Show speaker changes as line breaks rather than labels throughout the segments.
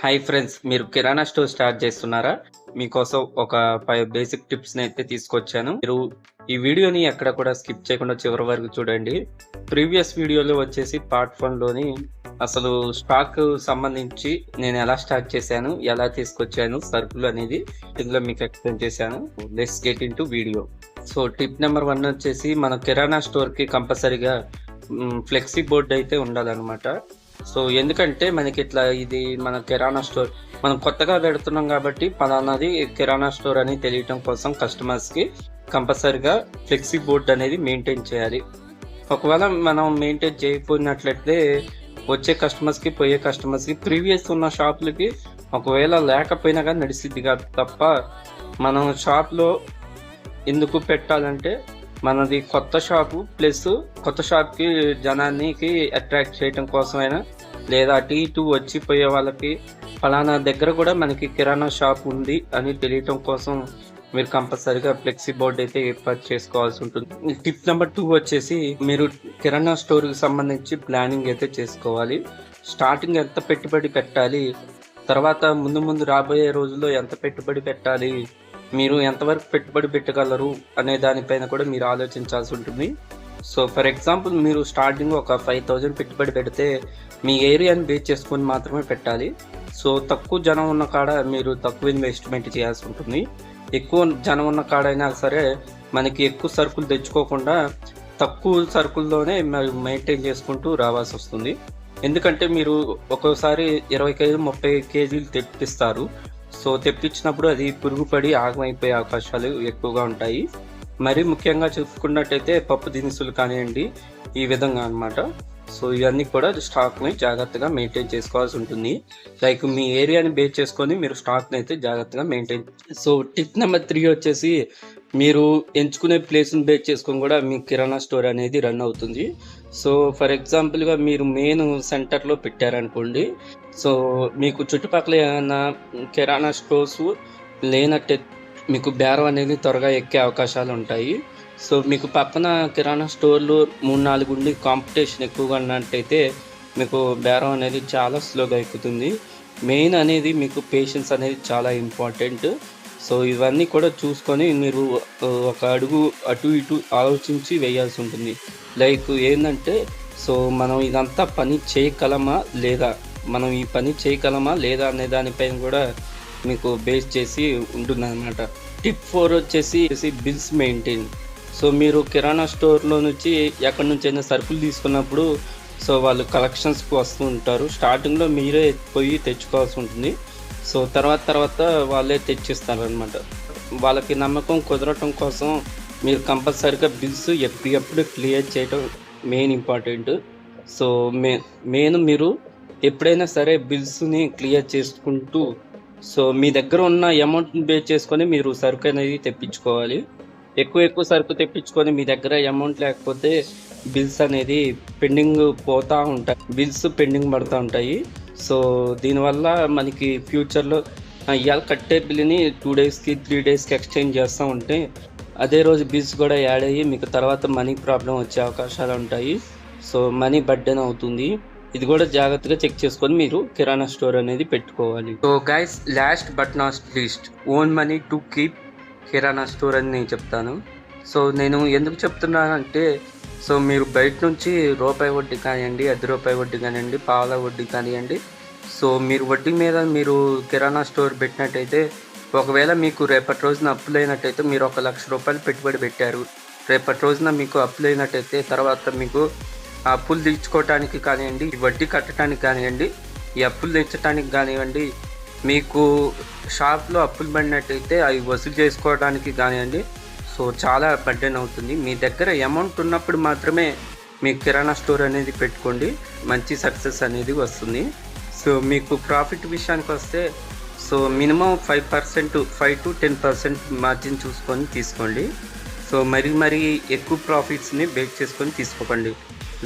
Hi friends, మీరు కిరాణా store start చేస్తున్నారా? మీకోసం ఒక 5 బేసిక్ టిప్స్‌ని అయితే తీసుకొచ్చాను. మీరు ఈ వీడియోని ఎక్కడ కూడా స్కిప్ చేయకుండా చివరి వరకు చూడండి. ప్రీవియస్ వీడియోలో వచ్చేసి పార్ట్ 1లోని అసలు స్టాక్ సంబంధించి నేను ఎలా స్టార్ట్ చేశాను, ఎలా తీసుకొచ్చాను సరుకులు అనేది ఇందులో మీకు ఎక్స్‌ప్లెయిన్ చేశాను. Let's get into video. So tip number 1 వచ్చేసి మన కిరాణా స్టోర్‌కి కంపల్సరీగా ఫ్లెక్సీ బోర్డ్ అయితే ఉండాలన్నమాట. సో ఎందుకంటే మనకి ఇట్లా ఇది మన కిరాణా స్టోర్ మనం కొత్తగా పెడుతున్నాం కాబట్టి పలానాది కిరాణా స్టోర్ అని తెలియటం కోసం కస్టమర్స్కి కంపల్సరిగా ఫ్లెక్సీ బోర్డ్ అనేది మెయింటైన్ చేయాలి. ఒకవేళ మనం మెయింటైన్ చేయకపోయినట్లయితే వచ్చే కస్టమర్స్కి పోయే కస్టమర్స్కి ప్రీవియస్ ఉన్న షాపులకి ఒకవేళ లేకపోయినా కానీ నడిసిద్ది కాదు తప్ప మనం షాప్లో ఎందుకు పెట్టాలంటే మనది కొత్త షాపు ప్లస్ కొత్త షాప్కి జనానికి అట్రాక్ట్ చేయడం కోసమైనా లేదా అటు ఇటు వచ్చిపోయే వాళ్ళకి ఫలానా దగ్గర కూడా మనకి కిరాణా షాప్ ఉంది అని తెలియటం కోసం మీరు కంపల్సరీగా ఫ్లెక్సీ బోర్డ్ అయితే ఏర్పాటు చేసుకోవాల్సి ఉంటుంది. టిప్ నెంబర్ 2 వచ్చేసి మీరు కిరాణా స్టోర్కి సంబంధించి ప్లానింగ్ అయితే చేసుకోవాలి. స్టార్టింగ్ ఎంత పెట్టుబడి పెట్టాలి, తర్వాత ముందు రాబోయే రోజుల్లో ఎంత పెట్టుబడి పెట్టాలి, మీరు ఎంతవరకు పెట్టుబడి పెట్టగలరు అనే దానిపైన కూడా మీరు ఆలోచించాల్సి ఉంటుంది. సో ఫర్ ఎగ్జాంపుల్ మీరు స్టార్టింగ్ ఒక 5,000 పెట్టుబడి పెడితే మీ ఏరియాని బేస్ చేసుకొని మాత్రమే పెట్టాలి. సో తక్కువ జనం ఉన్న కాడ మీరు తక్కువ ఇన్వెస్ట్మెంట్ చేయాల్సి ఉంటుంది. ఎక్కువ జనం ఉన్న కాడైనా సరే మనకి ఎక్కువ సరుకులు తెచ్చుకోకుండా తక్కువ సరుకుల్లోనే మెయింటైన్ చేసుకుంటూ రావాల్సి వస్తుంది. ఎందుకంటే మీరు ఒక్కోసారి 20 కేజీలు 30 కేజీలు తెప్పిస్తారు. సో తెప్పించినప్పుడు అది పురుగుపడి ఆగమైపోయే అవకాశాలు ఎక్కువగా ఉంటాయి. మరీ ముఖ్యంగా చూసుకున్నట్టయితే పప్పు దినుసులు కానివ్వండి, ఈ విధంగా అనమాట. సో ఇవన్నీ కూడా స్టాక్ని జాగ్రత్తగా మెయింటైన్ చేసుకోవాల్సి ఉంటుంది. లైక్ మీ ఏరియాని బేస్ చేసుకొని మీరు స్టాక్ని అయితే జాగ్రత్తగా మెయింటైన్. సో టిప్ నెంబర్ 3 వచ్చేసి మీరు ఎంచుకునే ప్లేస్ని బేస్ చేసుకొని కూడా మీ కిరాణా స్టోర్ అనేది రన్ అవుతుంది. సో ఫర్ ఎగ్జాంపుల్గా మీరు మెయిన్ సెంటర్లో పెట్టారనుకోండి, సో మీకు చుట్టుపక్కల ఏమైనా కిరాణా స్టోర్స్ లేనట్టే మీకు బేరం అనేది త్వరగా ఎక్కే అవకాశాలు ఉంటాయి. సో మీకు పక్కన కిరాణా స్టోర్లు 3-4 ఉండి కాంపిటీషన్ ఎక్కువగా ఉన్నట్టయితే మీకు బేరం అనేది చాలా స్లోగా ఎక్కుతుంది. మెయిన్ అనేది మీకు పేషెన్స్ అనేది చాలా ఇంపార్టెంట్. సో ఇవన్నీ కూడా చూసుకొని మీరు ఒక అడుగు అటు ఇటు ఆలోచించి వేయాల్సి ఉంటుంది. లైక్ ఏంటంటే సో మనం ఇదంతా పని చేయగలమా లేదా, మనం ఈ పని చేయగలమా లేదా అనే దానిపైన కూడా మీకు బేస్ చేసి ఉంటుందన్నమాట. టిప్ 4 వచ్చేసి బిల్స్ మెయింటైన్. సో మీరు కిరాణా స్టోర్లో నుంచి ఎక్కడి నుంచైనా సరుకులు తీసుకున్నప్పుడు సో వాళ్ళు కలెక్షన్స్కి వస్తూ ఉంటారు. స్టార్టింగ్లో మీరే పోయి తెచ్చుకోవాల్సి ఉంటుంది. సో తర్వాత వాళ్ళే తెచ్చిస్తారు అనమాట. వాళ్ళకి నమ్మకం కుదరటం కోసం మీరు కంపల్సరీగా బిల్స్ ఎప్పటికప్పుడు క్లియర్ చేయడం మెయిన్ ఇంపార్టెంట్. సో మెయిన్ మీరు ఎప్పుడైనా సరే బిల్స్ని క్లియర్ చేసుకుంటూ సో మీ దగ్గర ఉన్న అమౌంట్ని బేస్ చేసుకొని మీరు సరుకు అనేది తెప్పించుకోవాలి. ఎక్కువ సరుకు తెప్పించుకొని మీ దగ్గర అమౌంట్ లేకపోతే బిల్స్ అనేది పెండింగ్ పోతూ ఉంటాయి, బిల్స్ పెండింగ్ పడుతూ ఉంటాయి. సో దీనివల్ల మనకి ఫ్యూచర్లో ఇవాళ కట్టే బిల్లుని 2 డేస్కి 3 డేస్కి ఎక్స్చేంజ్ చేస్తూ ఉంటే అదే రోజు బిల్స్ కూడా యాడ్ అయ్యి మీకు తర్వాత మనీ ప్రాబ్లం వచ్చే అవకాశాలు ఉంటాయి. సో మనీ బర్డెన్ అవుతుంది. ఇది కూడా జాగ్రత్తగా చెక్ చేసుకొని మీరు కిరాణా స్టోర్ అనేది పెట్టుకోవాలి. So guys, last but not least, own money to keep kirana store అని నేను చెప్తాను. సో నేను ఎందుకు చెప్తున్నానంటే సో మీరు బయట నుంచి రూపాయి వడ్డీ కానివ్వండి, ₹10 వడ్డీ కానివ్వండి, పావలా వడ్డీ కానివ్వండి, సో మీరు వడ్డీ మీద మీరు కిరాణా స్టోర్ పెట్టినట్టయితే ఒకవేళ మీకు రేపటి రోజున అప్పులైనట్టయితే మీరు ₹1,00,000 పెట్టుబడి పెట్టారు. రేపటి రోజున మీకు అప్పులైనట్టయితే తర్వాత మీకు ఆ అప్పులు తీర్చుకోవటానికి కానివ్వండి, వడ్డీ కట్టడానికి కానివ్వండి, ఈ అప్పులు తెచ్చడానికి కానివ్వండి, మీకు షాప్లో అప్పులు పడినట్టయితే అవి వసూలు చేసుకోవడానికి కానివ్వండి, సో చాలా బర్డెన్ అవుతుంది. మీ దగ్గర అమౌంట్ ఉన్నప్పుడు మాత్రమే మీ కిరాణా స్టోర్ అనేది పెట్టుకోండి, మంచి సక్సెస్ అనేది వస్తుంది. సో మీకు ప్రాఫిట్ విషయానికి వస్తే సో మినిమం 5% to 10% మార్జిన్ చూసుకొని తీసుకోండి. సో మరీ ఎక్కువ ప్రాఫిట్స్ని బేక్ చేసుకొని తీసుకోకండి.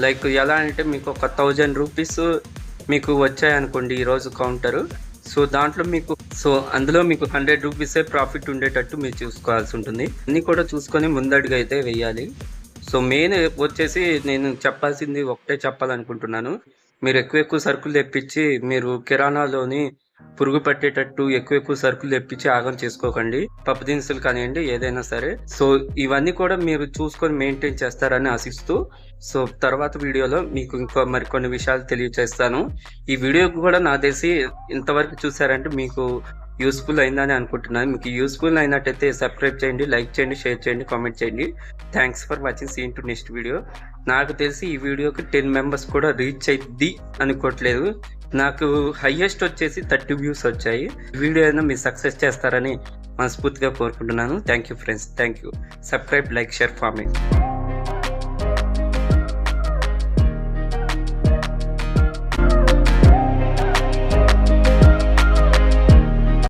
లైక్ ఎలా అంటే మీకు ఒక ₹1,000 మీకు వచ్చాయనుకోండి ఈరోజు కౌంటరు. సో దాంట్లో మీకు అందులో మీకు ₹100 ప్రాఫిట్ ఉండేటట్టు మీరు చూసుకోవాల్సి ఉంటుంది. అన్నీ కూడా చూసుకొని ముందడుగు అయితే వేయాలి. సో మెయిన్ వచ్చేసి నేను చెప్పాల్సింది ఒకటే చెప్పాలనుకుంటున్నాను. మీరు ఎక్కువ సరుకులు తెప్పించి మీరు కిరాణాలోని పురుగు పట్టేటట్టు ఎక్కువ సరుకులు తెప్పించి ఆగం చేసుకోకండి. పప్పు దినుసులు కానివ్వండి, ఏదైనా సరే. సో ఇవన్నీ కూడా మీరు చూసుకొని మెయింటైన్ చేస్తారని ఆశిస్తూ, సో తర్వాత వీడియోలో మీకు ఇంకా మరికొన్ని విషయాలు తెలియజేస్తాను. ఈ వీడియో కూడా నాకు తెలిసి ఇంతవరకు చూసారంటే మీకు యూస్ఫుల్ అయిందని అనుకుంటున్నాను. మీకు యూస్ఫుల్ అయినట్టయితే సబ్స్క్రైబ్ చేయండి, లైక్ చేయండి, షేర్ చేయండి, కామెంట్ చేయండి. Thanks for watching. See you to next video. నాకు తెలిసి ఈ వీడియోకి 10 మెంబర్స్ కూడా రీచ్ అయ్యిద్ది అనుకోవట్లేదు. నాకు హైయెస్ట్ వచ్చేసి 30 వ్యూస్ వచ్చాయి. వీడియో అయినా మీరు సక్సెస్ చేస్తారని మనస్ఫూర్తిగా కోరుకుంటున్నాను. Thank you friends, thank you. Subscribe, like, share for me.